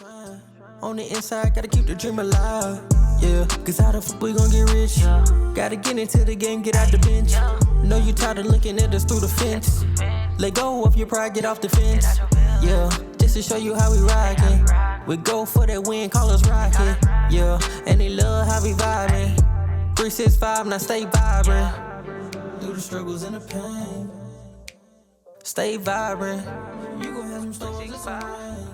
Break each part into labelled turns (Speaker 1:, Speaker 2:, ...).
Speaker 1: On the inside, gotta keep the dream alive. Yeah, cause how the fuck we gon' get rich? Gotta get into the game, get out the bench. Know you tired of looking at us through the fence. Let go of your pride, get off the fence. Yeah, just to show you how we rockin'. We go for that win, call us rockin'. Yeah, and they love how we vibin'. 365, now stay vibrant. Through the struggles and the pain. Stay vibrant. You gon' have some storms and some rain.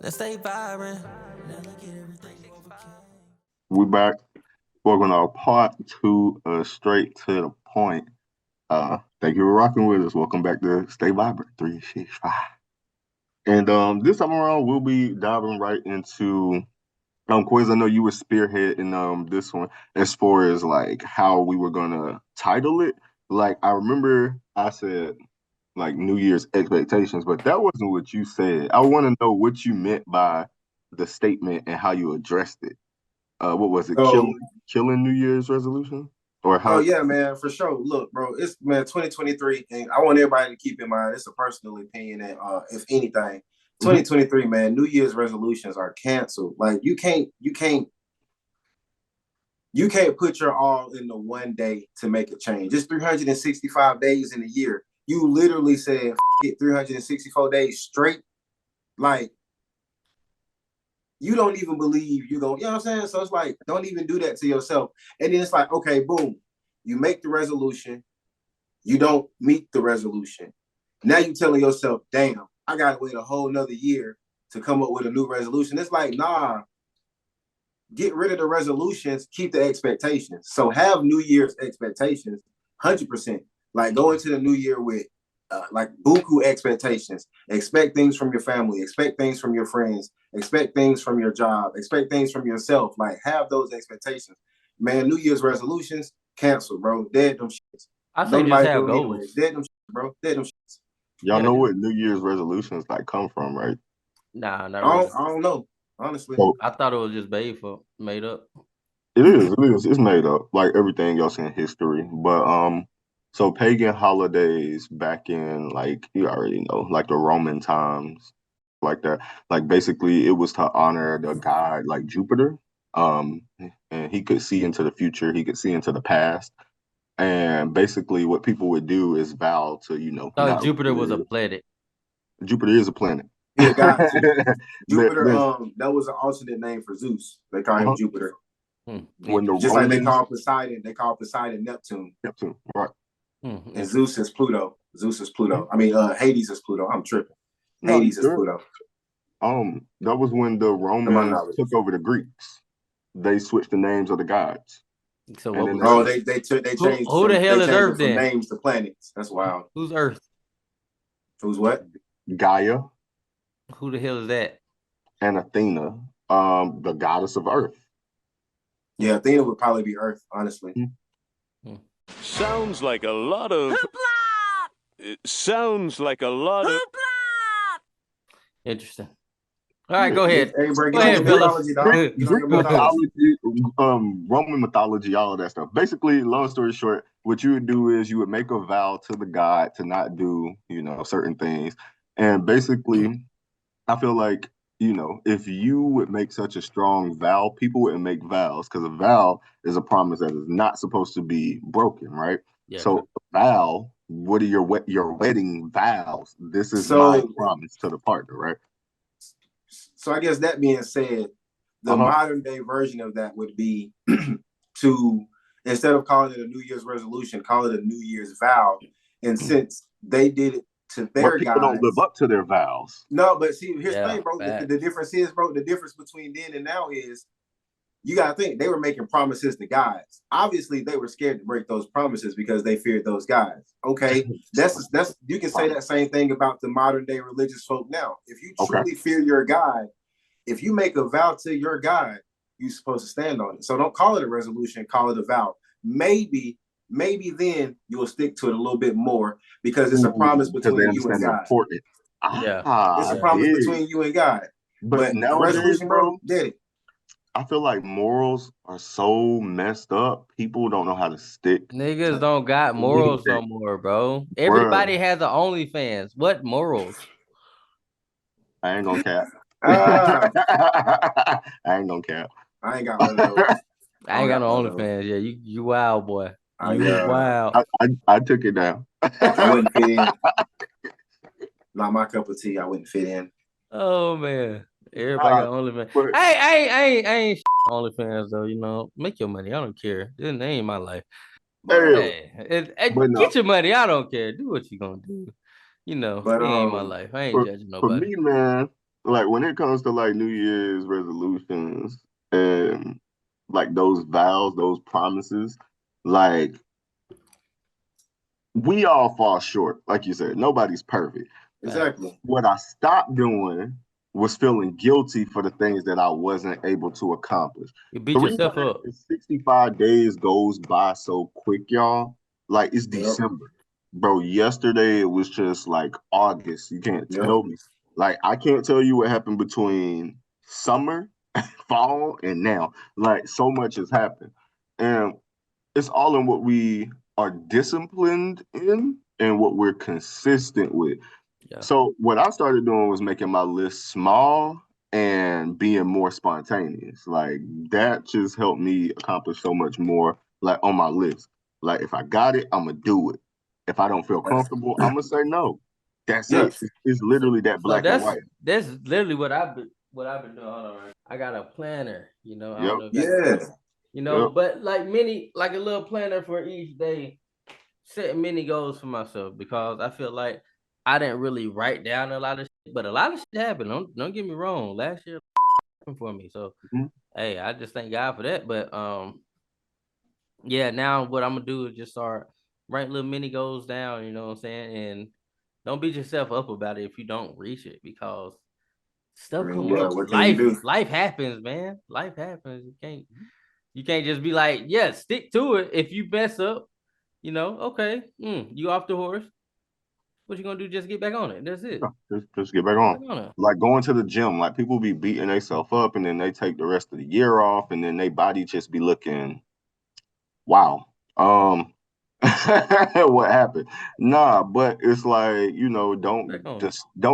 Speaker 1: Let's stay vibrant. Now look at everything you overcame.
Speaker 2: We back. Welcome to our part two, straight to the point. Thank you for rocking with us. Welcome back to Stay Vibrant 365. And this time around, we'll be diving right into Quiz. I know you were spearheading this one as far as like how we were gonna title it. Like I remember I said like New Year's expectations, but that wasn't what you said. I want to know what you meant by the statement and how you addressed it. What was it? Killing New Year's resolution? Or how?
Speaker 3: Oh yeah, man, for sure. Look, bro, it's 2023, and I want everybody to keep in mind it's a personal opinion. And if anything, 2023, man, New Year's resolutions are canceled. Like you can't put your all into one day to make a change. It's 365 days in a year. You literally said it 364 days straight. Like you don't even believe you know what I'm saying? So it's like, don't even do that to yourself. And then it's like, okay, boom, you make the resolution, you don't meet the resolution. Now you telling yourself, damn, I gotta wait a whole nother year to come up with a new resolution. It's like, nah, get rid of the resolutions, keep the expectations. So have New Year's expectations, 100%. Like go into the new year with like buku expectations. Expect things from your family, expect things from your friends, expect things from your job, expect things from yourself. Like have those expectations. Man, New Year's resolutions, cancel, bro. Dead them shits.
Speaker 4: I say just have goals.
Speaker 3: Dead them shits, bro. Dead them shits.
Speaker 2: Y'all know what New Year's resolutions like come from, right?
Speaker 4: Nah, not really.
Speaker 3: I don't know, honestly.
Speaker 2: So,
Speaker 4: I thought it was just made up.
Speaker 2: It is. It's made up, like everything else in history. But so pagan holidays back in like you already know, like the Roman times, like that. Like basically, it was to honor the god like Jupiter. And he could see into the future. He could see into the past. And basically, what people would do is vow to,
Speaker 4: Jupiter was a planet.
Speaker 2: Jupiter is a planet.
Speaker 3: Yeah, God. Jupiter. That was an alternate name for Zeus. They call him Jupiter.
Speaker 2: When
Speaker 3: the just Romans, like they call Poseidon Neptune.
Speaker 2: Neptune, right?
Speaker 3: And Zeus is Pluto. I mean, Hades is Pluto. I'm tripping. Hades is Pluto.
Speaker 2: That was when the Romans took over the Greeks. They switched the names of the gods.
Speaker 4: So
Speaker 3: they changed.
Speaker 4: Who the hell is Earth then?
Speaker 3: Names to planets. That's wild.
Speaker 4: Who's Earth?
Speaker 3: Who's what?
Speaker 2: Gaia.
Speaker 4: Who the hell is that?
Speaker 2: And Athena, the goddess of Earth.
Speaker 3: Yeah, Athena would probably be Earth, honestly.
Speaker 5: Sounds like a lot of. It sounds like a lot of.
Speaker 4: Interesting. All right, go ahead.
Speaker 3: Hey, go ahead, mythology,
Speaker 2: Roman mythology, all of that stuff. Basically, long story short, what you would do is you would make a vow to the god to not do, certain things. And basically, I feel like, if you would make such a strong vow, people wouldn't make vows because a vow is a promise that is not supposed to be broken, right? Yeah. So a vow, what are your wedding vows? This is my promise to the partner, right?
Speaker 3: So I guess that being said, the modern day version of that would be to, instead of calling it a New Year's resolution, call it a New Year's vow. And since they did it to their
Speaker 2: people don't live up to their vows.
Speaker 3: No, but see, here's the thing, bro. The difference is, bro, the difference between then and now is you got to think they were making promises to guys. Obviously, they were scared to break those promises because they feared those guys. Okay, that's you can say that same thing about the modern day religious folk now. If you truly fear your God, if you make a vow to your God, you're supposed to stand on it. So don't call it a resolution, call it a vow. Maybe then you will stick to it a little bit more because it's a promise between you and God. It's a promise between you and God. But now resolution, bro, did it.
Speaker 2: I feel like morals are so messed up. People don't know how to stick.
Speaker 4: Niggas don't got morals no more, bro. Everybody has an OnlyFans. What morals?
Speaker 2: I ain't gonna cap.
Speaker 3: Ah,
Speaker 2: I ain't gonna cap.
Speaker 3: I ain't got one of those.
Speaker 4: I ain't got no
Speaker 3: one of those.
Speaker 4: OnlyFans. Yeah, you wild boy.
Speaker 3: I,
Speaker 4: You wild.
Speaker 2: I took it down.
Speaker 3: I wouldn't fit in. Not my cup of tea. I wouldn't fit in.
Speaker 4: Oh man, everybody got OnlyFans.
Speaker 2: but-
Speaker 4: I ain't OnlyFans though. You know, make your money. I don't care. This ain't my life.
Speaker 2: Hey, but no.
Speaker 4: Get your money. I don't care. Do what you gonna do. You know,
Speaker 3: But,
Speaker 4: it ain't my life. I ain't judging
Speaker 2: For
Speaker 4: nobody.
Speaker 2: me, man, like when it comes to like New Year's resolutions and like those vows, those promises, like we all fall short. Like you said, nobody's perfect.
Speaker 3: exactly.
Speaker 2: What I stopped doing was feeling guilty for the things that I wasn't able to accomplish.
Speaker 4: You beat yourself up.
Speaker 2: 65 days goes by so quick, y'all. Like it's
Speaker 3: Yep.
Speaker 2: December. Bro, yesterday it was just like August. You can't
Speaker 3: Yep.
Speaker 2: tell me. Like I can't tell you what happened between summer, fall, and now. Like so much has happened. And it's all in what we are disciplined in and what we're consistent with.
Speaker 4: Yeah.
Speaker 2: So what I started doing was making my list small and being more spontaneous. Like that just helped me accomplish so much more like on my list. Like if I got it, I'm gonna do it. If I don't feel comfortable, I'm gonna say no. That's
Speaker 3: Yes.
Speaker 2: it. It's literally that
Speaker 4: So
Speaker 2: black and white.
Speaker 4: that's literally what I've been doing. Hold on, right? I got a planner, you know. I
Speaker 2: Yep.
Speaker 4: don't know if that's-
Speaker 3: Yeah.
Speaker 4: You know,
Speaker 2: Yep.
Speaker 4: but like a little planner for each day, setting many goals for myself because I feel like I didn't really write down a lot of shit, but a lot of shit happened. Don't get me wrong. Last year happened for me. So
Speaker 2: Mhm.
Speaker 4: hey, I just thank God for that. But yeah, now what I'm gonna do is just start writing little mini goals down, you know what I'm saying? And don't beat yourself up about it if you don't reach it because stuff
Speaker 3: I mean,
Speaker 4: come
Speaker 3: yeah,
Speaker 4: up.
Speaker 3: what can you do?
Speaker 4: Life happens, man. Life happens. You can't just be like, yeah, stick to it. If you mess up, you know, okay, you off the horse. What you gonna do? Just get back on it. That's it.
Speaker 2: Just get back on. Like going to the gym, like people be beating themselves up and then they take the rest of the year off and then their body just be looking, wow. What happened? Nah, but it's like, you know, don't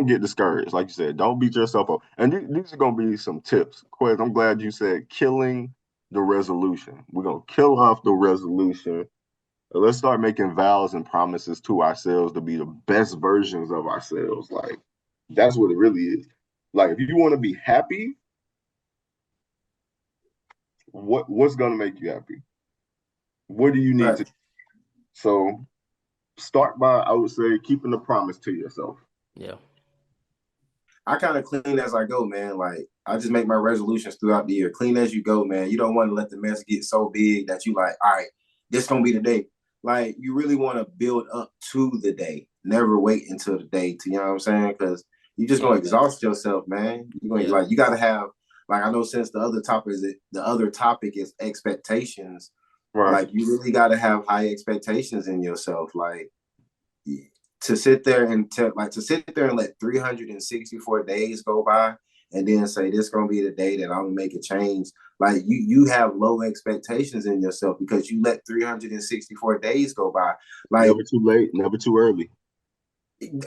Speaker 2: get discouraged. Like you said, don't beat yourself up. And these are gonna be some tips. Quez, I'm glad you said killing the resolution. We're gonna kill off the resolution. Let's start making vows and promises to ourselves to be the best versions of ourselves. Like that's what it really is. Like if you want to be happy, what's gonna make you happy? What do you need to do? So start by, I would say, keeping the promise to yourself.
Speaker 4: Yeah.
Speaker 3: I kind of clean as I go, man. Like I just make my resolutions throughout the year. Clean as you go, man. You don't want to let the mess get so big that you like, all right, this gonna be the day. Like you really want to build up to the day. Never wait until the day to, you know what I'm saying? Because you just gonna exhaust yourself, man. You're gonna like you gotta have, like I know since the other topic is expectations.
Speaker 2: Right.
Speaker 3: Like you really gotta have high expectations in yourself. Like to sit there and let 364 days go by and then say this gonna be the day that I'm gonna make a change. Like you have low expectations in yourself because you let 364 days go by. Like
Speaker 2: never too late, never too early.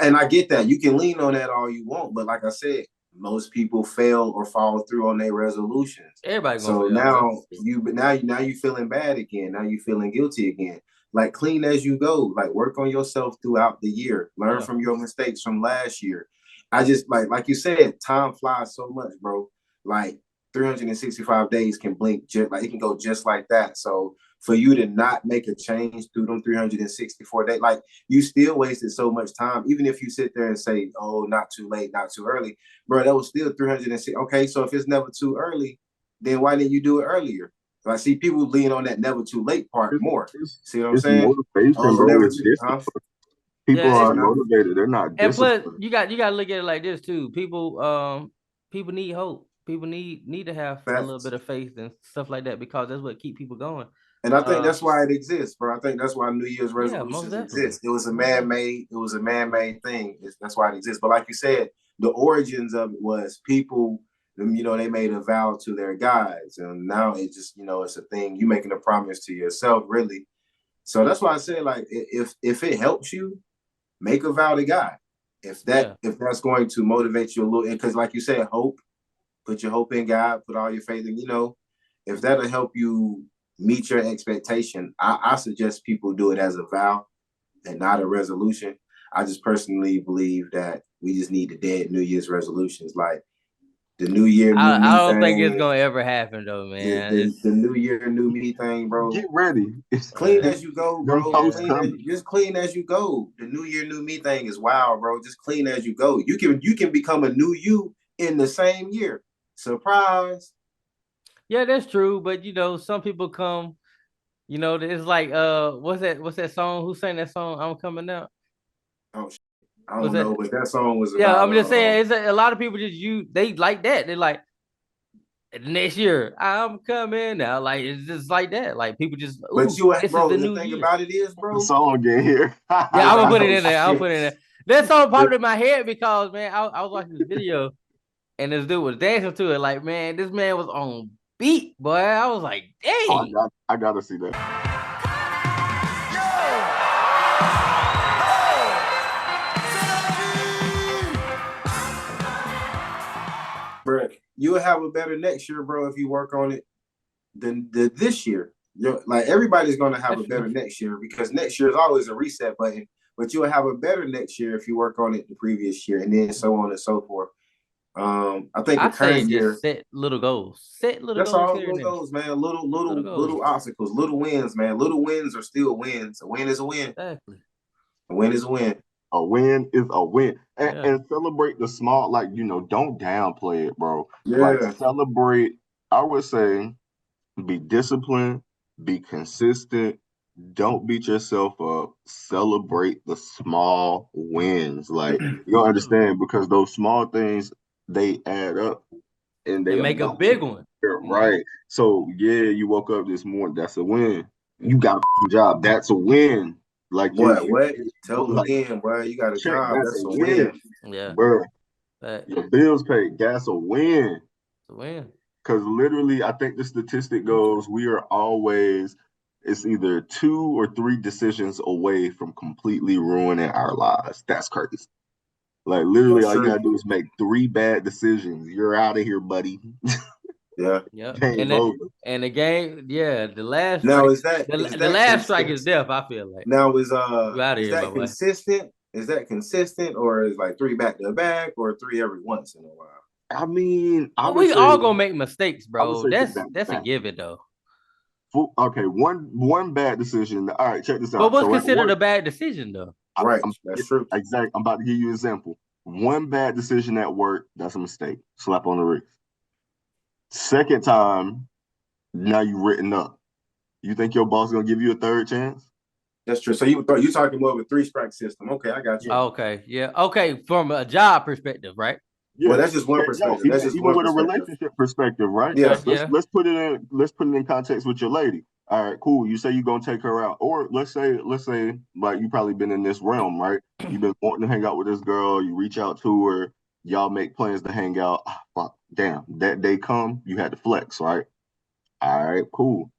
Speaker 3: And I get that. You can lean on that all you want, but like I said, most people fail or follow through on their resolutions.
Speaker 4: Everybody
Speaker 3: so now you feeling bad again. Now you feeling guilty again. Like clean as you go. Like work on yourself throughout the year. Learn from your mistakes from last year. I just like you said, time flies so much, bro. Like 365 days can blink it can go just like that. So for you to not make a change through them 364 days, like you still wasted so much time. Even if you sit there and say, oh, not too late, not too early, bro, that was still 360. Okay, so if it's never too early, then why didn't you do it earlier? So I see people lean on that never too late part more. See what I'm saying?
Speaker 2: Motivation, bro. People are motivated. They're not disciplined.
Speaker 4: And plus, you got to look at it like this too. People need hope. People need to have a little bit of faith and stuff like that because that's what keep people going.
Speaker 3: And I think that's why it exists, bro. I think that's why New Year's resolutions exist. It was a man-made thing. That's why it exists. But like you said, the origins of it was people, you know, they made a vow to their gods. And now it just, you know, it's a thing. You making a promise to yourself, really. So that's why I say, like, if it helps you, make a vow to God. If that's going to motivate you a little, because like you said, hope put your hope in God, put all your faith in, if that'll help you meet your expectation, I suggest people do it as a vow and not a resolution. I just personally believe that we just need the dead New Year's resolutions. Like the New Year, New Me
Speaker 4: I don't think it's
Speaker 3: thing.
Speaker 4: gonna ever happen though, man.
Speaker 3: The New Year, New Me thing, bro.
Speaker 2: Get ready. It's
Speaker 3: Clean
Speaker 4: Yeah.
Speaker 3: as you go,
Speaker 2: them
Speaker 3: bro.
Speaker 2: posts coming.
Speaker 3: Just clean as you go. The New Year, New Me thing is wild, bro. Just clean as you go. You can become a new you in the same year. Surprise.
Speaker 4: Yeah, that's true. But some people come. It's like what's that song? Who sang that song? I'm coming out.
Speaker 3: Oh, I
Speaker 4: Was
Speaker 3: don't know,
Speaker 4: that?
Speaker 3: but that song was
Speaker 4: Yeah,
Speaker 3: about.
Speaker 4: I'm just saying. It's a lot of people they like that. They're like next year I'm coming now. Like it's just like that. Like people just
Speaker 3: But
Speaker 4: this is
Speaker 3: bro,
Speaker 4: the
Speaker 3: the
Speaker 4: new
Speaker 3: thing
Speaker 4: year.
Speaker 3: about it is,
Speaker 2: The
Speaker 3: bro.
Speaker 2: song get here.
Speaker 4: Yeah, I'm gonna put it
Speaker 3: Oh,
Speaker 4: in there. I'll
Speaker 3: shit.
Speaker 4: put it in there. That song popped in my head because man, I was watching this video and this dude was dancing to it. Like man, this man was on beat, boy. I was like,
Speaker 2: Oh,
Speaker 4: dang.
Speaker 2: I gotta see that.
Speaker 3: Bro, you'll have a better next year, bro, if you work on it than this year. Like everybody's gonna have
Speaker 4: That's
Speaker 3: a better
Speaker 4: true.
Speaker 3: next year because next year is always a reset button. But you'll have a better next year if you work on it the previous year, and then so on and so forth. I think the
Speaker 4: I say
Speaker 3: current year,
Speaker 4: just set little goals. Set little
Speaker 3: that's
Speaker 4: goals
Speaker 3: all
Speaker 4: here and
Speaker 3: little
Speaker 4: there.
Speaker 3: goes, man. Little
Speaker 4: Little
Speaker 3: little
Speaker 4: goals.
Speaker 3: little obstacles, little wins, man. Little wins are still wins. A win is a win.
Speaker 4: Exactly.
Speaker 3: A win is a win.
Speaker 2: A win is a win.
Speaker 4: Yeah.
Speaker 2: And celebrate the small, like, don't downplay it, bro. Like,
Speaker 3: Yeah.
Speaker 2: celebrate, I would say, be disciplined, be consistent, don't beat yourself up, celebrate the small wins. Like, you don't understand because those small things, they add up and they
Speaker 4: And
Speaker 2: are
Speaker 4: make a
Speaker 2: not
Speaker 4: big one.
Speaker 2: right. So, yeah, you woke up this morning, that's a win. You got a f***ing job, that's a win. Like,
Speaker 3: What? Tell them
Speaker 2: like,
Speaker 3: again, bro. You got a
Speaker 2: check,
Speaker 3: job.
Speaker 2: that's a
Speaker 3: That's a
Speaker 2: win.
Speaker 3: win.
Speaker 4: Yeah.
Speaker 2: Bro,
Speaker 4: That
Speaker 2: your bills paid. That's a win.
Speaker 4: it's a win.
Speaker 2: Because literally, I think the statistic goes we are always, it's either 2 or 3 decisions away from completely ruining our lives. That's crazy. Like, literally,
Speaker 3: That's
Speaker 2: all you
Speaker 3: true.
Speaker 2: got to do is make 3 bad decisions. You're out of here, buddy.
Speaker 3: Yeah.
Speaker 4: Yep.
Speaker 2: Game over.
Speaker 4: And the game, yeah, the last
Speaker 3: Now
Speaker 4: strike,
Speaker 3: is that
Speaker 4: the last strike is death. I feel like
Speaker 3: now
Speaker 4: you out of
Speaker 3: is
Speaker 4: here, my
Speaker 3: that
Speaker 4: boy.
Speaker 3: consistent? Is that consistent or is like 3 back to back or 3 every once in a while?
Speaker 2: I mean, I would
Speaker 4: We
Speaker 2: say,
Speaker 4: all gonna make mistakes,
Speaker 2: I would
Speaker 4: bro.
Speaker 2: say 3 back to
Speaker 4: That's a
Speaker 2: back.
Speaker 4: given though.
Speaker 2: Okay, one bad decision. All right, check this
Speaker 4: But
Speaker 2: out.
Speaker 4: what's
Speaker 2: So at
Speaker 4: considered
Speaker 2: work,
Speaker 4: a bad decision though?
Speaker 3: Right.
Speaker 2: I'm
Speaker 3: That's true.
Speaker 2: exact. I'm about to give you an example. One bad decision at work, that's a mistake. Slap on the wrist. Second time, now you written up. You think your boss gonna give you a third chance?
Speaker 3: That's true. So you talking more of a 3-strike system. Okay, I got you.
Speaker 4: Okay, yeah, okay. From a job perspective, right?
Speaker 3: Well,
Speaker 2: Yeah.
Speaker 3: that's just one
Speaker 2: No,
Speaker 3: perspective.
Speaker 2: even,
Speaker 3: That's just
Speaker 2: even
Speaker 3: one
Speaker 2: with a
Speaker 3: perspective.
Speaker 2: relationship perspective, right?
Speaker 4: Okay,
Speaker 3: Yeah.
Speaker 4: yeah.
Speaker 2: Let's put it in context with your lady. All right, cool. You say you're gonna take her out, or let's say like you probably been in this realm, right? You've been wanting to hang out with this girl. You reach out to her. Y'all make plans to hang out. Ah, fuck, damn. That day come, you had to flex, right? All right, cool.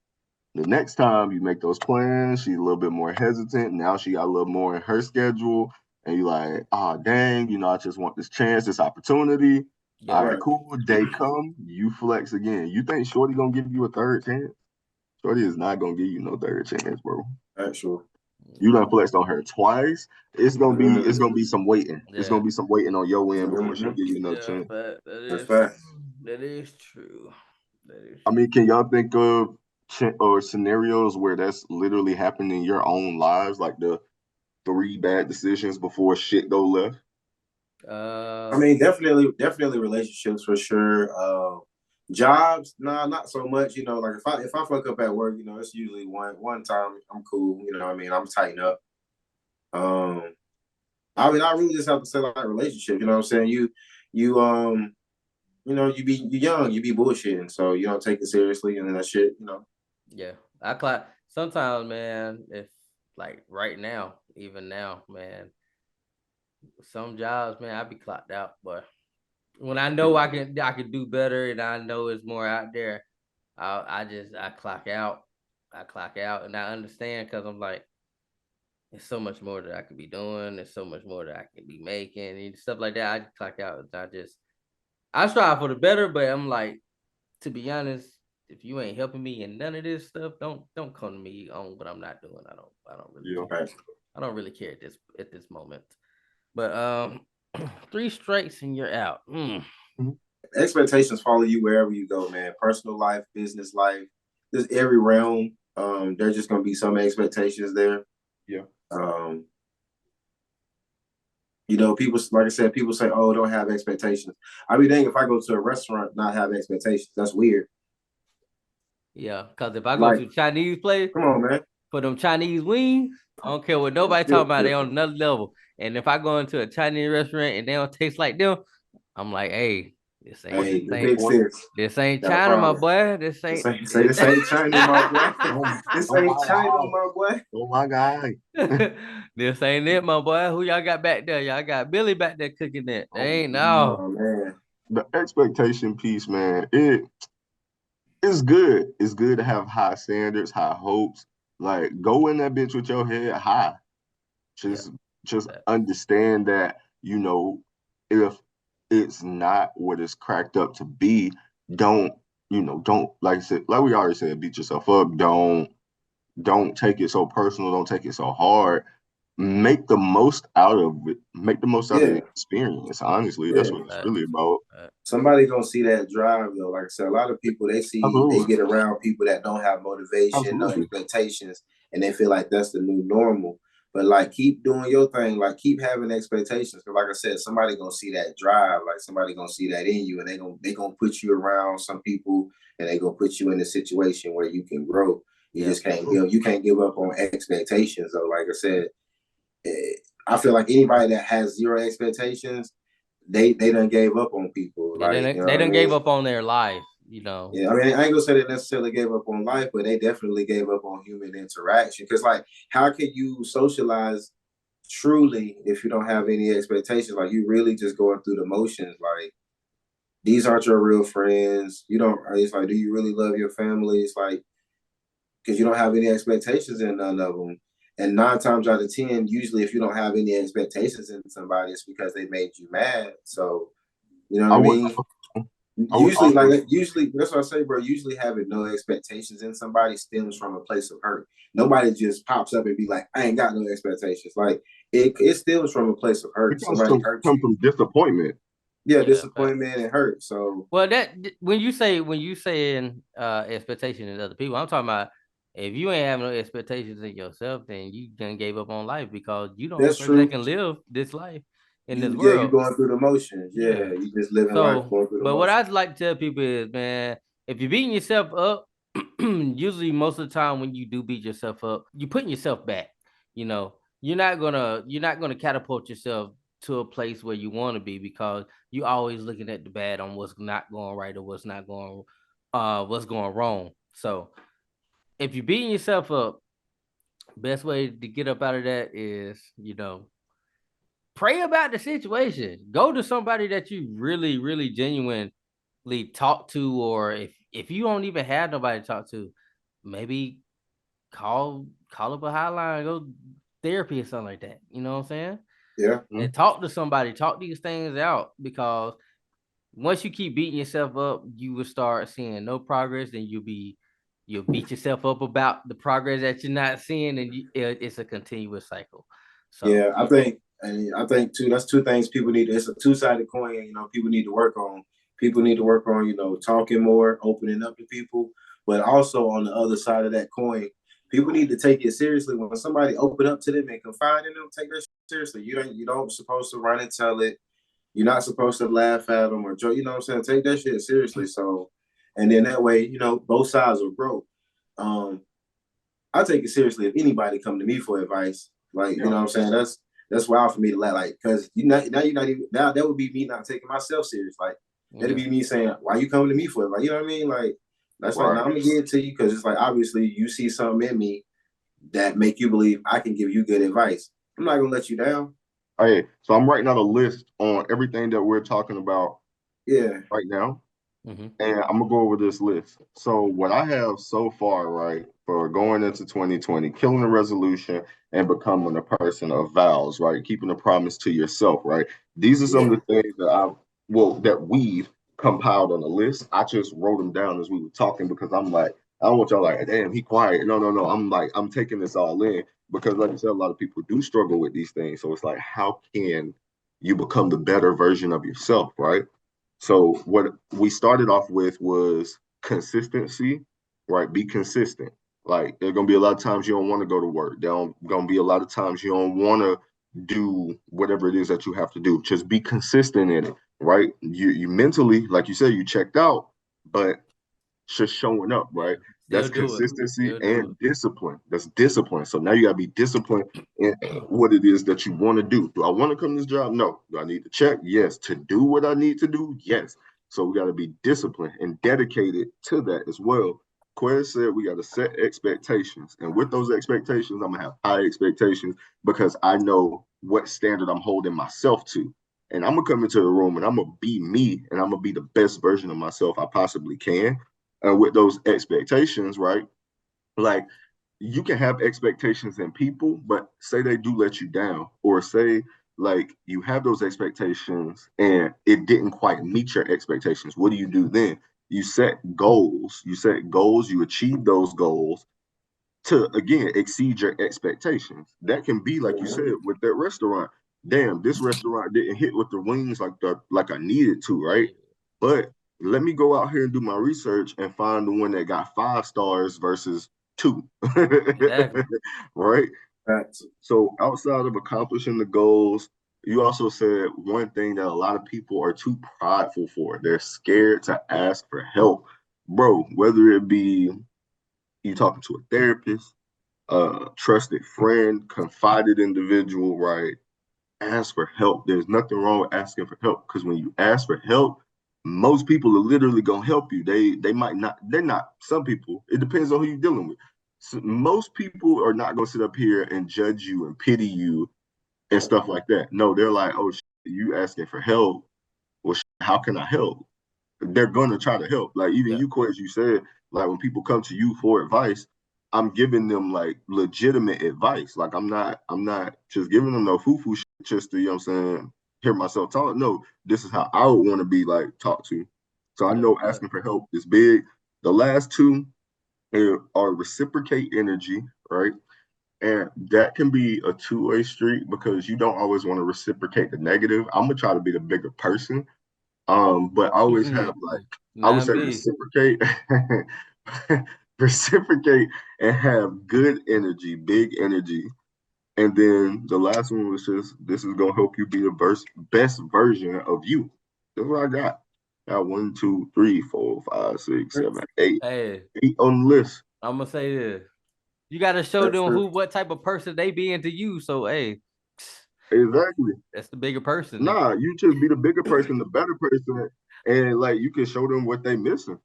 Speaker 2: The next time you make those plans, she's a little bit more hesitant. Now she got a little more in her schedule, and you like, oh dang, I just want this chance, this opportunity.
Speaker 4: Yeah.
Speaker 2: All right,
Speaker 3: Right.
Speaker 2: cool. Day come, you flex again. You think Shorty gonna give you a third chance? Shorty is not gonna give you no third chance, bro.
Speaker 3: Actual.
Speaker 2: You done flexed on her twice. It's gonna be some waiting. It's
Speaker 4: Yeah.
Speaker 2: gonna be some waiting on your end before she
Speaker 3: Mhm.
Speaker 2: give you no
Speaker 4: Yeah,
Speaker 2: chance.
Speaker 4: but
Speaker 3: That's fact.
Speaker 4: that is true. That is
Speaker 2: I mean, can y'all think of or scenarios where that's literally happened in your own lives, like the 3 bad decisions before shit go left?
Speaker 3: I mean, definitely relationships for sure. Jobs, nah, not so much. Like if I fuck up at work, it's usually one time I'm cool. What I mean, I'm tighten up. I mean, I really just have to say like relationship. You know what I'm saying? You you young, you be bullshitting, so you don't take it seriously, and then that shit.
Speaker 4: yeah. I clock sometimes, man. If like right now, even now, man, some jobs, man, I be clocked out, but when I know I can do better and I know it's more out there, I clock out. I clock out and I understand because I'm like, there's so much more that I could be doing. There's so much more that I could be making and stuff like that. I just clock out. I just I strive for the better, but I'm like, to be honest, if you ain't helping me in none of this stuff, don't come to me on what I'm not doing. I don't really
Speaker 2: Yeah.
Speaker 4: care. I don't really care at this moment. But 3 strikes and you're out.
Speaker 3: Expectations follow you wherever you go, man. Personal life, business life, just every realm. There's just gonna be some expectations there.
Speaker 2: Yeah.
Speaker 3: You know, people, like I said, people say, "Oh, don't have expectations." I mean, dang, if I go to a restaurant not have expectations, that's weird.
Speaker 4: Yeah, because if I go
Speaker 3: Like,
Speaker 4: to a Chinese place
Speaker 3: come on, man.
Speaker 4: for them Chinese wings, I don't care what nobody talking about. They on another level. And if I go into a Chinese restaurant and they don't taste like them, I'm like, hey, this ain't
Speaker 3: Big sis.
Speaker 4: this ain't
Speaker 3: Got a
Speaker 4: China, my
Speaker 3: problem.
Speaker 4: boy. This ain't
Speaker 3: China, my boy. This ain't China, my boy.
Speaker 2: Oh my God.
Speaker 4: This ain't it, my boy. Who y'all got back there? Y'all got Billy back there cooking that. They ain't no.
Speaker 3: Oh man.
Speaker 2: The expectation piece, man, it's good. It's good to have high standards, high hopes. Like, go in that bitch with your head high. Just understand that, you know, if it's not what it's cracked up to be, don't like I said, like we already said, beat yourself up. Don't take it so personal. Don't take it so hard. Make the most out of it. Make the most out of the experience. Honestly, that's what it's really about.
Speaker 3: Somebody gonna see that drive though. Like I said, a lot of people they get around people that don't have motivation, no expectations, and they feel like that's the new normal. But like, keep doing your thing. Like, keep having expectations. Because like I said, somebody gonna see that drive. Like, somebody gonna see that in you, and they gonna put you around some people, and they gonna put you in a situation where you can grow. You just can't give up on expectations though. Like I said, I feel like anybody that has zero expectations, they done gave up on people.
Speaker 4: Yeah,
Speaker 3: like,
Speaker 4: they done gave up on their life, you know.
Speaker 3: Yeah, I mean, I ain't gonna say they necessarily gave up on life, but they definitely gave up on human interaction. Because, like, how can you socialize truly if you don't have any expectations? Like, you really just going through the motions. Like, these aren't your real friends. You don't. It's like, do you really love your family? It's like, because you don't have any expectations in none of them. And 9 times out of 10, usually if you don't have any expectations in somebody, it's because they made you mad. So, you know what I mean? Usually, that's what I say, bro. Usually having no expectations in somebody stems from a place of hurt. Nobody just pops up and be like, I ain't got no expectations. Like, it stems from a place of hurt. Somebody hurt you.
Speaker 2: From disappointment.
Speaker 3: Yeah, disappointment and hurt. So,
Speaker 4: well, that when you saying expectation in other people, I'm talking about if you ain't having no expectations in yourself, then you done gave up on life because you don't think they can live this life in this world.
Speaker 3: Yeah, you're going through the motions. Yeah, you just living life going through the motions.
Speaker 4: What I'd like to tell people is, man, if you're beating yourself up, usually most of the time when you do beat yourself up, you're putting yourself back. You know, you're not gonna catapult yourself to a place where you want to be because you always looking at the bad on what's not going right or what's going wrong. So if you're beating yourself up, best way to get up out of that is, you know, pray about the situation. Go to somebody that you really, really genuinely talk to, or if you don't even have nobody to talk to, maybe call up a hotline, go therapy or something like that. You know what I'm saying?
Speaker 3: Yeah.
Speaker 4: And talk to somebody, talk these things out, because once you keep beating yourself up, you will start seeing no progress, and you'll beat yourself up about the progress that you're not seeing, and it's a continuous cycle. So
Speaker 3: yeah, I think too, that's 2 things people need. It's a 2-sided coin. You know, people need to work on. People need to work on, you know, talking more, opening up to people, but also on the other side of that coin, people need to take it seriously. When somebody open up to them and confide in them, take that seriously. You don't supposed to run and tell it. You're not supposed to laugh at them or joke. You know what I'm saying? Take that shit seriously. So, and then that way, you know, both sides will grow. I take it seriously if anybody come to me for advice. Like, you know what I'm saying? That's wild for me to let, like, because now you're not even, now that would be me not taking myself serious. Like, that'd be me saying, why you coming to me for it? Like, you know what I mean? Like, that's like, now I'm gonna give it to you because it's like, obviously you see something in me that make you believe I can give you good advice. I'm not gonna let you down.
Speaker 2: Hey, so I'm writing out a list on everything that we're talking about right now.
Speaker 4: Mm-hmm.
Speaker 2: And I'm gonna go over this list. So what I have so far, right, for going into 2020, killing the resolution and becoming a person of vows, right, keeping a promise to yourself, right. These are some of the things that we've compiled on a list. I just wrote them down as we were talking because I'm like, I don't want y'all like, damn, he quiet. No, no, no. I'm like, I'm taking this all in because, like I said, a lot of people do struggle with these things. So it's like, how can you become the better version of yourself, right? So what we started off with was consistency, right? Be consistent. Like there's gonna be a lot of times you don't want to go to work. There's gonna be a lot of times you don't want to do whatever it is that you have to do. Just be consistent in it, right? You mentally, like you said, you checked out, but just showing up, right?
Speaker 4: Still
Speaker 2: That's
Speaker 4: do it.
Speaker 2: consistency
Speaker 4: Still do
Speaker 2: and
Speaker 4: it.
Speaker 2: discipline. That's discipline. So now you gotta be disciplined in what it is that you want to do. Do I want to come to this job? No. Do I need to check? Yes. To do what I need to do? Yes. So we gotta be disciplined and dedicated to that as well. Quez said we gotta set expectations. And with those expectations, I'm gonna have high expectations because I know what standard I'm holding myself to. And I'm gonna come into the room and I'm gonna be me and I'm gonna be the best version of myself I possibly can. And with those expectations, right? Like you can have expectations in people, but say they do let you down, or say like you have those expectations and it didn't quite meet your expectations. What do you do then? You set goals. You set goals, you achieve those goals to again exceed your expectations. That can be like you said with that restaurant. Damn, this restaurant didn't hit with the wings like I needed to, right? But let me go out here and do my research and find the one that got 5 stars versus 2.
Speaker 4: Exactly.
Speaker 2: Right?
Speaker 3: Facts.
Speaker 2: So outside of accomplishing the goals, you also said one thing that a lot of people are too prideful for. They're scared to ask for help. Bro, whether it be you talking to a therapist, a trusted friend, confided individual, right? Ask for help. There's nothing wrong with asking for help because when you ask for help, most people are literally gonna help you. They might not. They're not. Some people. It depends on who you're dealing with. So most people are not gonna sit up here and judge you and pity you and stuff like that. No, they're like, oh, you asking for help. Well, how can I help? They're gonna try to help. Like even
Speaker 4: Yeah.
Speaker 2: you, Quez, you said, like when people come to you for advice, I'm giving them like legitimate advice. Like I'm not just giving them no foo-foo shit just to, you know what I'm saying, hear myself talk. No, this is how I would want to be like talked to. So I know asking for help is big. The last two are reciprocate energy, right? And that can be a two-way street because you don't always want to reciprocate the negative. I'm gonna try to be the bigger person. But I always have like I would
Speaker 4: Not
Speaker 2: say
Speaker 4: me.
Speaker 2: reciprocate, reciprocate, and have good energy, big energy. And then the last one was just this is gonna help you be the best version of you. That's what I got. Got 1, 2, 3, 4, 5, 6, 7, 8.
Speaker 4: Hey,
Speaker 2: 8 on the list.
Speaker 4: I'm gonna say this. You gotta show
Speaker 3: That's
Speaker 4: them
Speaker 3: true.
Speaker 4: what type of person they be into you. So hey,
Speaker 2: Exactly.
Speaker 4: that's the bigger person.
Speaker 2: Nah, you just be the bigger person, the better person, and like you can show them what they missing.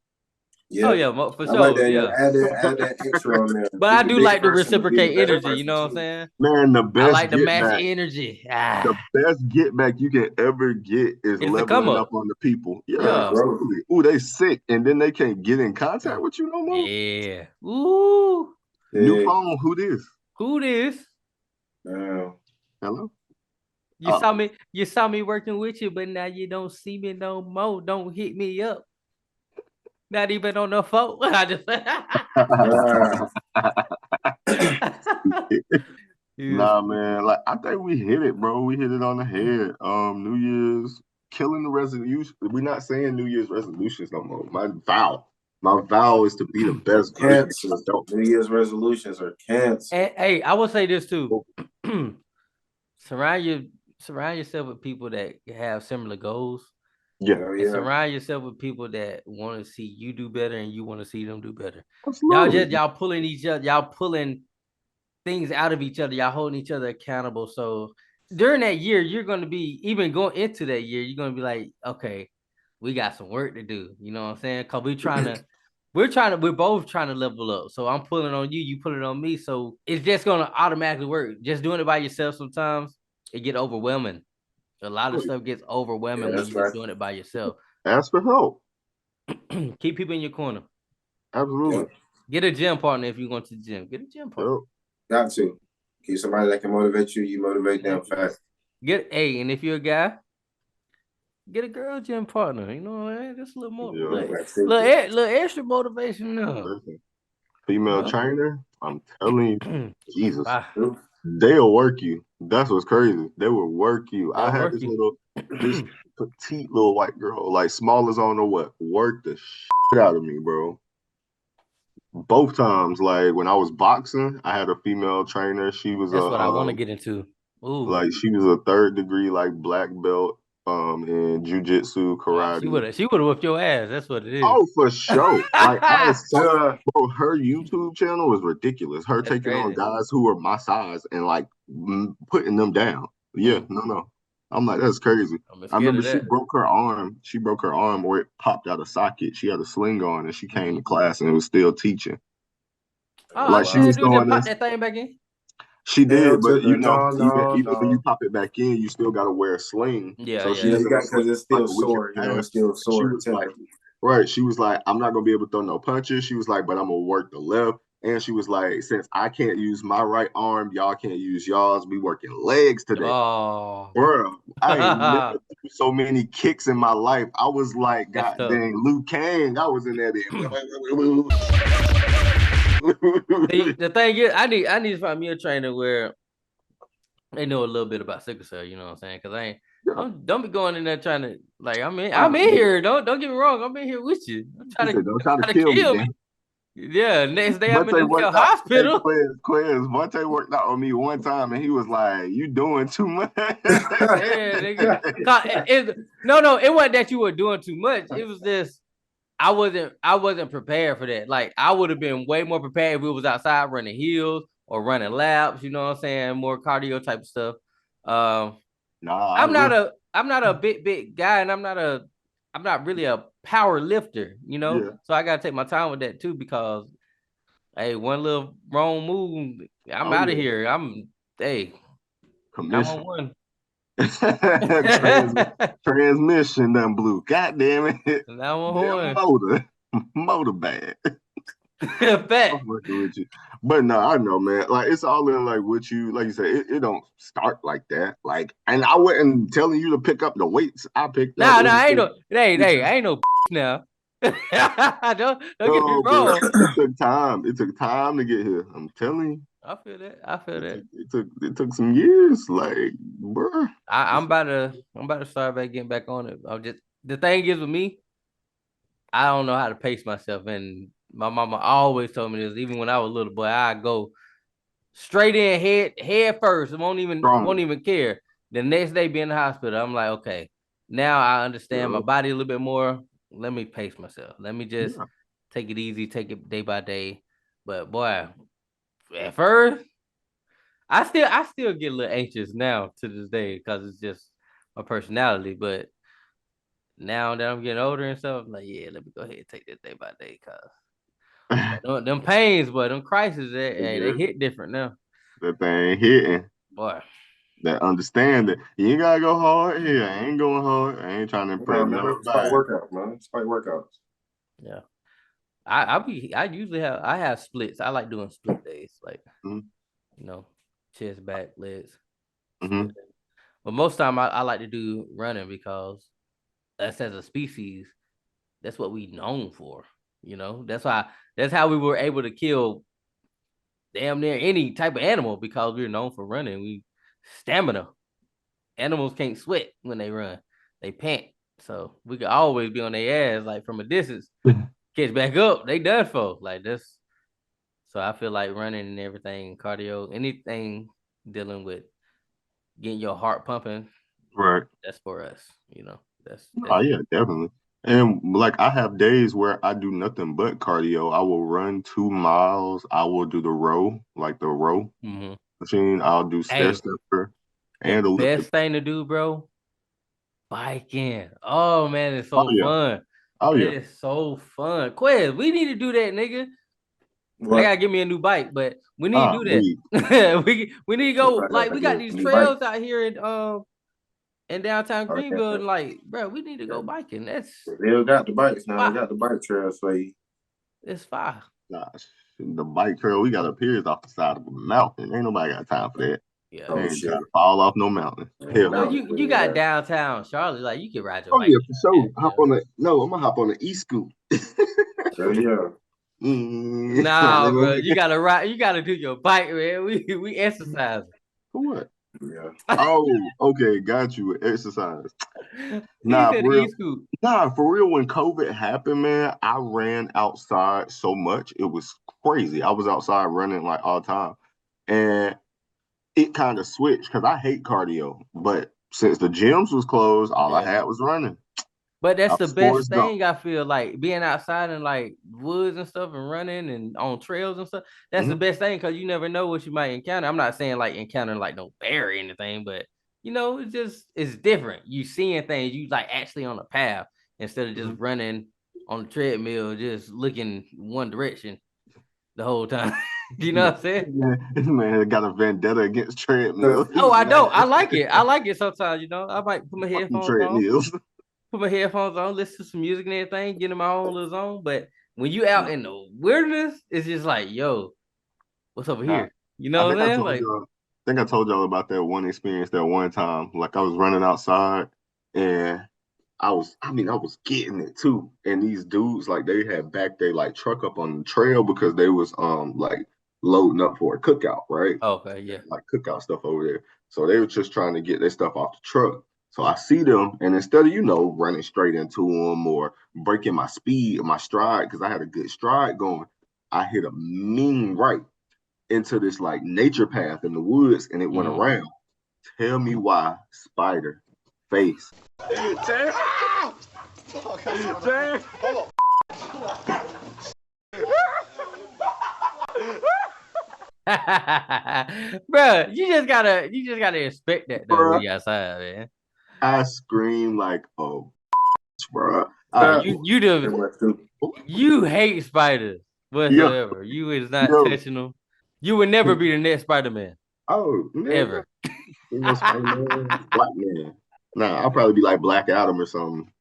Speaker 3: Yeah.
Speaker 4: Oh yeah, for
Speaker 3: I like
Speaker 4: sure.
Speaker 3: that.
Speaker 4: Yeah.
Speaker 3: Add that extra on there.
Speaker 4: But
Speaker 3: Be
Speaker 4: I
Speaker 3: the
Speaker 4: do
Speaker 3: bigger
Speaker 4: like to
Speaker 3: person, but be the
Speaker 4: reciprocate
Speaker 3: better
Speaker 4: energy, you
Speaker 3: person
Speaker 4: know what I'm
Speaker 3: too.
Speaker 4: saying?
Speaker 2: Man, the
Speaker 4: I
Speaker 2: best
Speaker 4: like to
Speaker 2: get
Speaker 4: match
Speaker 2: back.
Speaker 4: energy.
Speaker 2: The best get back you can ever get is
Speaker 4: It's the come
Speaker 2: leveling
Speaker 4: up.
Speaker 2: up on the people. Yeah,
Speaker 4: Yeah.
Speaker 2: absolutely. Ooh, they sick, and then they can't get in contact with you no more.
Speaker 4: Yeah. Ooh.
Speaker 2: New
Speaker 3: Yeah.
Speaker 2: phone, who this?
Speaker 4: Who this?
Speaker 2: Hello?
Speaker 4: You saw me working with you, but now you don't see me no more. Don't hit me up. Not even on the phone. I just
Speaker 2: Nah, man. Like I think we hit it, bro. We hit it on the head. New Year's killing the resolution. We're not saying New Year's resolutions no more. My vow is to be the best version of
Speaker 3: Canceled.
Speaker 2: myself.
Speaker 3: New Year's resolutions are canceled.
Speaker 4: And, hey, I will say this too. surround yourself with people that have similar goals.
Speaker 2: Yeah,
Speaker 3: Hell
Speaker 4: And
Speaker 3: yeah.
Speaker 4: surround yourself with people that want to see you do better and you want to see them do better.
Speaker 2: absolutely.
Speaker 4: Y'all pulling each other, y'all pulling things out of each other, y'all holding each other accountable. So during that year, you're gonna be even going into that year, you're gonna be like, okay, we got some work to do. You know what I'm saying? Cause we're both trying to level up. So I'm pulling on you, you pulling on me. So it's just gonna automatically work. Just doing it by yourself sometimes it get overwhelming. A lot of stuff gets overwhelming when
Speaker 3: that's
Speaker 4: you're
Speaker 3: right.
Speaker 4: just doing it by yourself.
Speaker 2: Ask for help.
Speaker 4: Keep people in your corner.
Speaker 2: Absolutely.
Speaker 3: Yep.
Speaker 4: Get a gym partner if you're going to the gym. Get a gym partner.
Speaker 2: Yep.
Speaker 3: Got to. Keep somebody that can motivate you, you motivate them. Fact.
Speaker 4: And if you're a guy, Get a girl gym partner. You know, man, just a little more,
Speaker 2: Yeah.
Speaker 4: little extra motivation now.
Speaker 2: Listen, female
Speaker 4: Huh?
Speaker 2: trainer, I'm telling you, Jesus,
Speaker 4: Ah,
Speaker 2: they'll work you. That's what's crazy. They will work you. I
Speaker 4: they'll
Speaker 2: had
Speaker 4: work you.
Speaker 2: this petite little white girl, like small as I don't know what, worked the shit out of me, bro. Both times, like when I was boxing, I had a female trainer. She was
Speaker 4: That's what I want to get into. Ooh,
Speaker 2: she was a third degree like black belt in jujitsu,
Speaker 4: she
Speaker 2: karate.
Speaker 4: would have whooped your ass. That's what it is.
Speaker 2: Oh, for sure. Like I saw,
Speaker 3: Uh,
Speaker 2: bro, her YouTube channel was ridiculous. Her
Speaker 4: That's
Speaker 2: taking on
Speaker 4: crazy.
Speaker 2: guys who are my size and like putting them down. Yeah, no. I'm like, that's crazy.
Speaker 4: I'm
Speaker 2: I
Speaker 4: scared
Speaker 2: remember
Speaker 4: of
Speaker 2: she
Speaker 4: that.
Speaker 2: broke her arm. She broke her arm or it popped out of socket. She had a sling on and she came to
Speaker 4: Mhm.
Speaker 2: class and was still teaching.
Speaker 4: Oh, I
Speaker 2: Like she
Speaker 4: still
Speaker 2: was
Speaker 4: do that.
Speaker 2: throwing
Speaker 4: Pop
Speaker 2: us.
Speaker 4: that thing back in.
Speaker 2: She
Speaker 3: hell
Speaker 2: did,
Speaker 3: to
Speaker 2: but
Speaker 3: the
Speaker 2: you know,
Speaker 3: no, no,
Speaker 2: even when you
Speaker 3: no.
Speaker 2: pop it back in, you still gotta wear a sling.
Speaker 4: Yeah,
Speaker 2: So
Speaker 4: yeah.
Speaker 2: she
Speaker 3: Yeah,
Speaker 2: had
Speaker 3: you
Speaker 2: a
Speaker 3: got
Speaker 2: sling
Speaker 3: because it's
Speaker 2: like
Speaker 3: still
Speaker 2: a week and
Speaker 3: sore. You
Speaker 2: a
Speaker 3: know,
Speaker 2: half.
Speaker 3: it's still
Speaker 2: She
Speaker 3: sore.
Speaker 2: was like,
Speaker 3: Technically.
Speaker 2: right. She was like, I'm not gonna be able to throw no punches. She was like, but I'm gonna work the left. And she was like, since I can't use my right arm, y'all can't use y'all's. We working legs today.
Speaker 4: Oh,
Speaker 2: Bro, I ain't never
Speaker 4: that's
Speaker 2: threw so many kicks in my life. I was like, God
Speaker 4: tough.
Speaker 2: dang, Liu Kang. I was in there.
Speaker 4: See, the thing is, I need to find me a trainer where they know a little bit about sickle cell. You know what I'm saying? Because I ain't don't be going in there trying to like I'm in here. Don't get me wrong. I'm in here with you. I'm
Speaker 2: He
Speaker 4: trying
Speaker 2: said,
Speaker 4: to
Speaker 2: don't try to
Speaker 4: try to
Speaker 2: kill me,
Speaker 4: kill me.
Speaker 2: then.
Speaker 4: Yeah. Next day I'm in
Speaker 2: Monte
Speaker 4: the damn
Speaker 2: worked out. Hey,
Speaker 4: hospital.
Speaker 2: Quiz. Monte worked out on me one time, and he was like, "You doing too much."
Speaker 4: Yeah, nigga. No, it wasn't that you were doing too much. It was just I wasn't prepared for that. Like I would have been way more prepared if we was outside running hills or running laps, you know what I'm saying? More cardio type of stuff.
Speaker 2: Nah, I
Speaker 4: I'm not
Speaker 2: agree.
Speaker 4: a big guy and I'm not really a power lifter, you know?
Speaker 2: Yeah,
Speaker 4: So I gotta take my time with that too because hey, one little wrong move, I'm
Speaker 2: oh
Speaker 4: out of
Speaker 2: yeah,
Speaker 4: here. I'm hey,
Speaker 2: commission.
Speaker 4: 911.
Speaker 2: Transmission done blew. God damn it. Damn
Speaker 4: 911.
Speaker 2: motor bad. I'm
Speaker 4: Fat.
Speaker 2: working with you. But no, I know, man. Like it's all in like what you like you said, it don't start like that. Like, and I wasn't telling you to pick up the weights I picked up.
Speaker 4: Nah,
Speaker 2: It was
Speaker 4: I ain't
Speaker 2: just
Speaker 4: no hey,
Speaker 2: it
Speaker 4: hey,
Speaker 2: just
Speaker 4: I ain't no now. don't get me
Speaker 2: no, but
Speaker 4: wrong.
Speaker 2: it took time. It took time to get here. I'm telling you.
Speaker 4: I feel that. I feel that.
Speaker 2: It took some years. Like, bruh.
Speaker 4: I'm about to start back getting back on it. I'm just the thing is with me, I don't know how to pace myself. And my mama always told me this, even when I was a little boy, I go straight in head first. Won't
Speaker 2: Strong.
Speaker 4: even care. The next day be in the hospital. I'm like, okay, now I understand my
Speaker 2: Yeah.
Speaker 4: body a little bit more. Let me pace myself. Let me just
Speaker 2: Yeah.
Speaker 4: take it easy, take it day by day. But boy, at first, I still get a little anxious now to this day because it's just my personality. But now that I'm getting older and stuff, I'm like, yeah, let me go ahead and take this day by day because them pains, but them crises, they
Speaker 2: Yeah.
Speaker 4: hit different now.
Speaker 2: That thing hitting.
Speaker 4: Boy,
Speaker 2: That understand that you ain't gotta go hard here. I ain't going hard. I ain't trying to
Speaker 3: No,
Speaker 2: impress
Speaker 3: man, it's like
Speaker 2: nobody.
Speaker 3: workouts, man. It's like workouts.
Speaker 4: yeah. I usually have splits. I like doing split days, like
Speaker 2: Mhm.
Speaker 4: chest, back, legs,
Speaker 2: Mm-hmm.
Speaker 4: split days. But most time I like to do running because us as a species, that's what we known for. That's how we were able to kill damn near any type of animal because we're known for running. We stamina. Animals can't sweat when they run. They pant. So we could always be on their ass like from a distance. Catch back up, they done for. Like this. So I feel like running and everything, cardio, anything dealing with getting your heart pumping,
Speaker 2: Right.
Speaker 4: that's for us. That's
Speaker 2: Oh yeah, definitely. And like I have days where I do nothing but cardio. I will run 2 miles. I will do the row, like the row
Speaker 4: mm-hmm.
Speaker 2: machine. I'll do stair
Speaker 4: Hey,
Speaker 2: stepper
Speaker 4: the
Speaker 2: and elliptical.
Speaker 4: best thing to do, bro, biking. Oh man, it's
Speaker 2: Oh
Speaker 4: so
Speaker 2: yeah.
Speaker 4: fun.
Speaker 2: Oh
Speaker 4: It
Speaker 2: yeah.
Speaker 4: is so fun. Quez, we need to do that, nigga. I
Speaker 3: What?
Speaker 4: gotta give me a new bike, but we need
Speaker 2: Ah,
Speaker 4: to do
Speaker 2: we
Speaker 4: that. we need to go.
Speaker 3: I
Speaker 4: Like
Speaker 3: gotta
Speaker 4: we
Speaker 3: get
Speaker 4: got
Speaker 3: a
Speaker 4: these
Speaker 3: new bike.
Speaker 4: trails out here in downtown
Speaker 3: Okay.
Speaker 4: Greenville, and like, bro, we need to go biking. That's
Speaker 3: They got the bikes now. They
Speaker 4: fire.
Speaker 3: got the bike trails for you.
Speaker 4: It's fire.
Speaker 2: gosh, the bike trail we got up here is off the side of a mountain. Ain't nobody got time for that.
Speaker 4: Yeah.
Speaker 3: Oh
Speaker 2: And
Speaker 3: shit.
Speaker 2: gotta fall off no mountain. Hell
Speaker 4: Well,
Speaker 2: no.
Speaker 4: you got downtown Charlotte, like you can ride your
Speaker 2: Oh
Speaker 4: bike.
Speaker 2: yeah, for sure.
Speaker 4: Yeah,
Speaker 2: Hop on the no, I'm gonna hop on the e-scoot.
Speaker 3: So yeah.
Speaker 4: Nah, bro, you gotta ride. You gotta do your bike, man. We exercise.
Speaker 2: For what?
Speaker 3: Yeah.
Speaker 2: Oh, okay, got you. Exercise.
Speaker 4: He
Speaker 2: Nah,
Speaker 4: said
Speaker 2: for
Speaker 4: the
Speaker 2: real.
Speaker 4: e-scoot.
Speaker 2: Nah, for real. When COVID happened, man, I ran outside so much. It was crazy. I was outside running like all the time. And it kind of switched because I hate cardio. But since the gyms was closed, all I
Speaker 4: Yeah.
Speaker 2: had was running.
Speaker 4: But that's
Speaker 2: I
Speaker 4: the
Speaker 2: was Forrest
Speaker 4: best
Speaker 2: Gump.
Speaker 4: thing I feel like being outside in like woods and stuff and running and on trails and stuff. That's the
Speaker 2: Mhm.
Speaker 4: best thing because you never know what you might encounter. I'm not saying like encountering like no bear or anything, but it's different. You seeing things, you like actually on a path instead of just running on the treadmill, just looking one direction the whole time. You know what I'm saying?
Speaker 2: Man got a vendetta against treadmills.
Speaker 4: Oh, I don't. I
Speaker 2: Mad.
Speaker 4: like it. I like it sometimes, I might put my
Speaker 2: Fuck them
Speaker 4: headphones on.
Speaker 2: treadmills.
Speaker 4: Put my headphones on, listen to some music and everything, get in my own little zone. But when you out in the wilderness, it's just like, yo, what's over
Speaker 2: Nah,
Speaker 4: here? You know
Speaker 2: I
Speaker 4: what
Speaker 2: think
Speaker 4: I'm
Speaker 2: I
Speaker 4: saying?
Speaker 2: told
Speaker 4: Like,
Speaker 2: y'all. I think I told y'all about that one experience that one time. Like I was running outside and I was getting it too. And these dudes, like they had backed their like truck up on the trail because they was like loading up for a cookout, right?
Speaker 4: okay, yeah.
Speaker 2: Like cookout stuff over there. So they were just trying to get their stuff off the truck. So I see them, and instead of running straight into them or breaking my speed or my stride, because I had a good stride going, I hit a mean right into this like nature path in the woods, and it went around. Tell me why spider face.
Speaker 5: Damn. Damn.
Speaker 4: Bro, you just gotta expect that though when
Speaker 2: Bruh,
Speaker 4: you outside, man.
Speaker 2: I scream like, oh, bro.
Speaker 4: Bro, you hate spiders
Speaker 2: Yeah,
Speaker 4: whatsoever. You is not
Speaker 2: yo,
Speaker 4: touching them. You would never be the next Spider-Man.
Speaker 2: oh man,
Speaker 4: Ever.
Speaker 2: Spider-Man, Black Man. Nah, I'll probably be like Black Adam or something.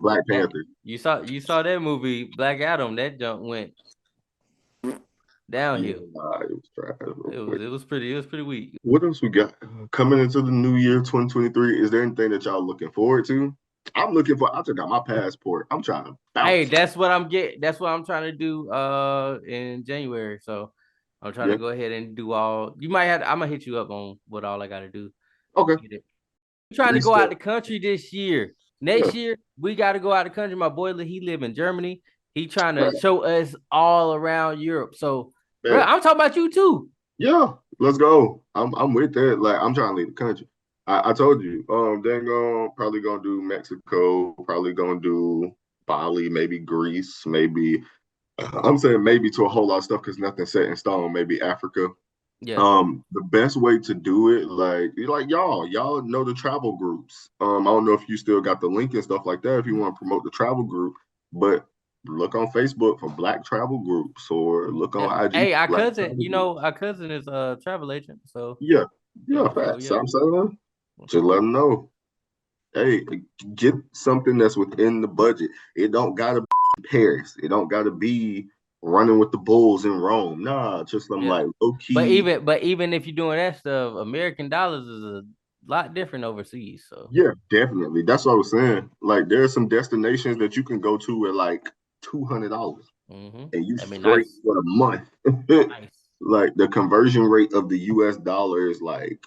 Speaker 2: Black Panther.
Speaker 4: You saw that movie, Black Adam, that jump went downhill.
Speaker 2: Nah, it was trash.
Speaker 4: It was pretty weak.
Speaker 2: What else we got coming into the new year 2023? Is there anything that y'all looking forward to? I took out my passport. I'm trying to
Speaker 4: Hey,
Speaker 2: bounce.
Speaker 4: that's what I'm trying to do in January. So I'm trying to go ahead and do all. I'm gonna hit you up on what all I gotta do.
Speaker 2: Okay.
Speaker 4: I'm trying to go
Speaker 2: Reset.
Speaker 4: out the country this year. Next year, we got to go out the country. My boy, he live in Germany. He trying to show us all around Europe. So, bro, I'm talking about you too.
Speaker 2: Yeah, let's go. I'm with that. Like I'm trying to leave the country. I told you. Then probably gonna do Mexico. Probably gonna do Bali. Maybe Greece. Maybe I'm saying maybe to a whole lot of stuff because nothing's set in stone. Maybe Africa.
Speaker 4: Yeah.
Speaker 2: The best way to do it, like y'all know the travel groups. I don't know if you still got the link and stuff like that if you want to promote the travel group, but look on Facebook for Black travel groups or look on IG.
Speaker 4: Hey, our
Speaker 2: Black
Speaker 4: cousin,
Speaker 2: travel groups.
Speaker 4: our cousin is a travel agent. So
Speaker 2: Yeah,
Speaker 4: so,
Speaker 2: facts.
Speaker 4: yeah.
Speaker 2: I'm saying, just let them know. Hey, get something that's within the budget. It don't gotta be Paris. It don't gotta be running with the bulls in Rome. Nah, just some like low key.
Speaker 4: But even if you're doing that stuff, American dollars is a lot different overseas. So
Speaker 2: Yeah, definitely. That's what I was saying. Like there are some destinations that you can go to at like $200 and you straight for a month.
Speaker 4: nice.
Speaker 2: Like the conversion rate of the US dollar is like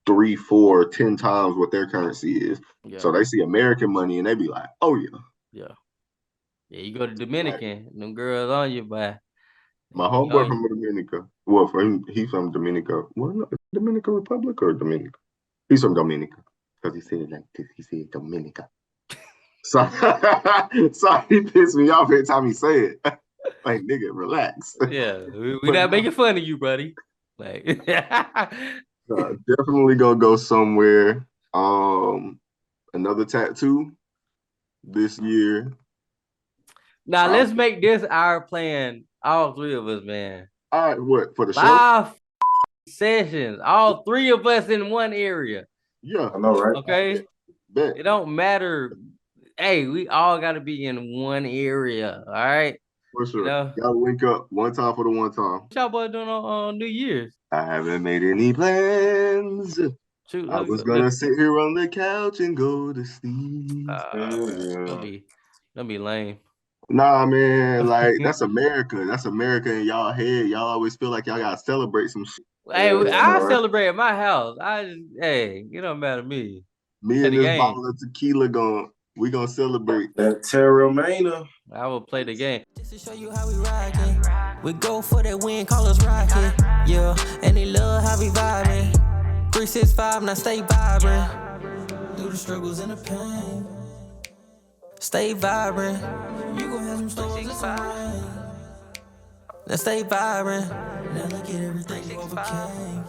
Speaker 2: 3, 4, 10 times what their currency is.
Speaker 4: Yeah.
Speaker 2: So they see American money and they be like, oh yeah.
Speaker 4: Yeah, you go to Dominican, them girls on you, but
Speaker 2: My homeboy from Dominica. Well, for him, he's from Dominica. Well, no, Dominican Republic or Dominica? He's from Dominica. Because he said it like this. He said Dominica. So he pissed me off every time he say it. Like, nigga, relax.
Speaker 4: Yeah, we not making fun of you, buddy. Like
Speaker 2: definitely gonna go somewhere. Another tattoo this year.
Speaker 4: Now let's make this our plan. All three of us, man.
Speaker 2: All right, what for the
Speaker 4: 5 sessions? All three of us in one area.
Speaker 2: Yeah,
Speaker 3: I know, right?
Speaker 4: Okay.
Speaker 2: Bet.
Speaker 4: It don't matter. Hey, we all got to be in one area. All right.
Speaker 2: For sure. Gotta link up one time for the one time.
Speaker 4: What y'all boys doing on New Year's?
Speaker 2: I haven't made any plans.
Speaker 4: Shoot,
Speaker 2: I was gonna sit here on the couch and go to sleep.
Speaker 4: Don't be lame.
Speaker 2: Nah, man, like that's America. That's America in y'all head. Y'all always feel like y'all gotta celebrate some shit.
Speaker 4: Hey, I celebrate at my house. Hey, it don't matter to me.
Speaker 2: Me and this bottle of tequila we gonna celebrate.
Speaker 3: That Terramana.
Speaker 4: I will play the game.
Speaker 1: Just to show you how we rockin'. We go for that win, call us rockin'. Yeah, and they love how we vibin'. 365, now stay vibrant. Through the struggles and the pain. Stay vibrant. You gon' have some storms and some rain. Now stay vibrant. Now look at everything you overcame.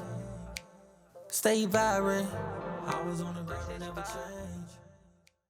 Speaker 1: Stay vibrant. Always on the ground and never change.